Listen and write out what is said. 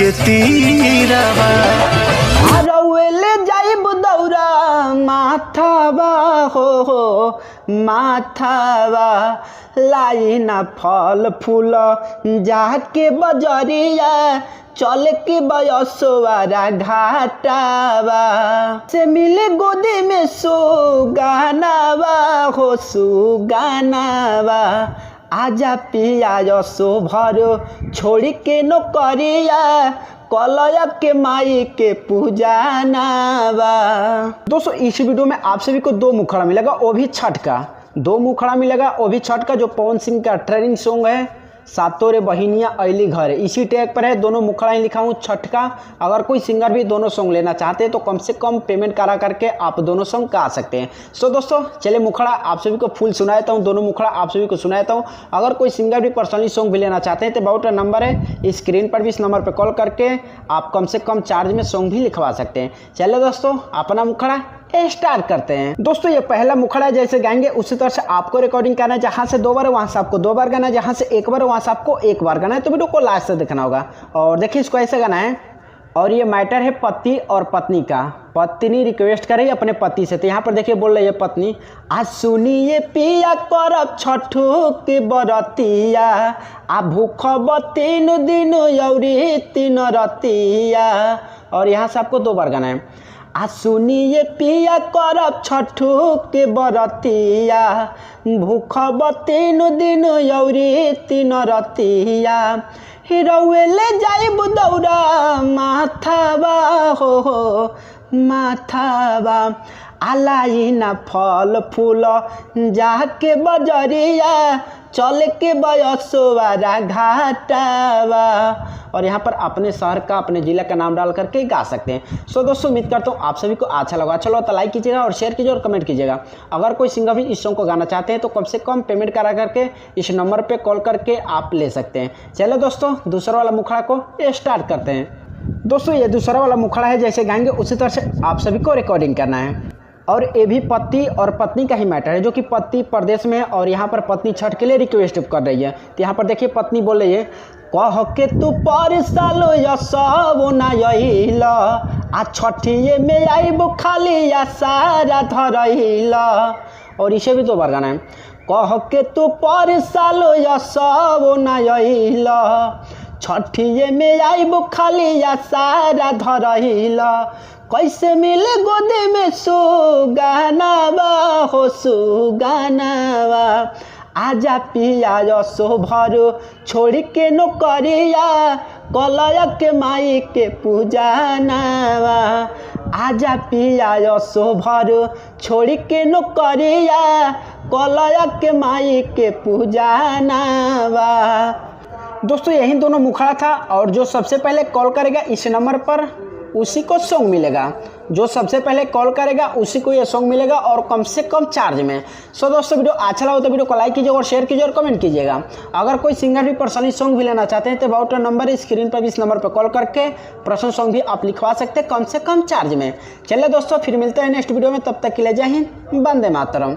के तीरवा। रउले जाइब दौरा माथावा हो माथावा, लाई ना फल फूल जाके बजरिया, चल के बयसवारा घाटावा, से मिले गोदी में सुगानावा हो सुगानावा। आजा पिया यसो भरो छोड़ी के नौकरिया, कलया के माई के पूजानावा। दोस्तों इस वीडियो में आप सभी को दो मुखड़ा मिलेगा, वो भी छठ का। दो मुखड़ा मिलेगा वो भी छठ का, जो पवन सिंह का ट्रेंडिंग सॉन्ग है सातों रे बहिनिया अली घर, इसी टैग पर है। दोनों मुखड़ा ही लिखा हूँ छठ का। अगर कोई सिंगर भी दोनों सॉन्ग लेना चाहते हैं तो कम से कम पेमेंट करा करके आप दोनों सॉन्ग गा सकते हैं। सो दोस्तों चलिए मुखड़ा आप सभी को फुल सुनाता हूँ, दोनों मुखड़ा आप सभी को सुनाता हूँ। अगर कोई सिंगर भी पर्सनली सॉन्ग भी लेना चाहते हैं तो बहुत नंबर है स्क्रीन पर भी, इस नंबर पर कॉल करके आप कम से कम चार्ज में सॉन्ग भी लिखवा सकते हैं। चलिए दोस्तों अपना मुखड़ा स्टार्ट करते हैं। दोस्तों ये पहला मुखड़ा है, जैसे गाएंगे उसी तरह से आपको रिकॉर्डिंग करना है। जहां से 2 बार है वहां से आपको 2 बार गाना है, जहां से 1 बार है वहां से आपको 1 बार गाना है। तो वीडियो को लास्ट से देखना होगा। और देखिए इसको ऐसे गाना है। और ये मैटर है पति और पत्नी का। पत्नी रिक्वेस्ट करे अपने पति से, तो यहाँ पर देखिए बोल रही है पत्नी, आज सुनिए पिया करब छठू की बरतिया, आ भूख 3 दिन यौरी 3 रतिया। और यहाँ से आपको 2 बार गाना है। आ सुनिए पिया करब छठू के बरतिया, भूख 3 दिन यौरी 3 रतिया। रउले जाइब दौरा माथावा हो माथावा, आलाई ना फल फूल जाके बजरिया, चल के बयसवारा घाटावा। और यहाँ पर अपने शहर का अपने जिला का नाम डाल करके गा सकते हैं। सो दोस्तों उम्मीद करता हूँ आप सभी को अच्छा लगा। चलो तो लाइक कीजिएगा और शेयर कीजिए और कमेंट कीजिएगा। अगर कोई सिंगर भी इस सॉन्ग को गाना चाहते हैं तो कम से कम पेमेंट करा करके इस नंबर पे कॉल करके आप ले सकते हैं। चलो दोस्तों दूसरा वाला मुखड़ा को स्टार्ट करते हैं। दोस्तों ये दूसरा वाला मुखड़ा है, जैसे गाएंगे उसी तरह से आप सभी को रिकॉर्डिंग करना है। और ये भी पति और पत्नी का ही मैटर है, जो कि पति प्रदेश में है और यहाँ पर पत्नी छठ के लिए रिक्वेस्ट कर रही है। तो यहाँ पर देखिए पत्नी बोल रही है, कह के तू पर सालो यसो ना यहिल, आ छठिए में आइब खाली या सारा धरहिल। और इसे भी 2 बार गाना है। कह के तू पर सालो यसो ना यहिल, छठिए में आइब खाली या सारा धरहिल। कैसे मिले गोदे में सुगानावा हो सुगानावा, आजा पिया यसो भरो छोड़ के नौकरिया, कलया के माई के पूजानावा। आजा पिया यसो भरो छोड़ के नौकरिया, कलया के माई के पूजानावा। दोस्तों यही दोनों मुखड़ा था। और जो सबसे पहले कॉल करेगा इस नंबर पर उसी को सॉन्ग मिलेगा। जो सबसे पहले कॉल करेगा उसी को ये सॉन्ग मिलेगा और कम से कम चार्ज में। सो दोस्तों वीडियो अच्छा लगा तो वीडियो को लाइक कीजिएगा और शेयर कीजिए और कमेंट कीजिएगा। अगर कोई सिंगर भी पर्सनली सॉन्ग भी लेना चाहते हैं तो बहुत नंबर है स्क्रीन पर भी, इस नंबर पर कॉल करके पर्सनल सॉन्ग भी आप लिखवा सकते हैं कम से कम चार्ज में। चलिए दोस्तों फिर मिलते हैं नेक्स्ट वीडियो में, तब तक के लिए जय हिंद, वंदे मातरम।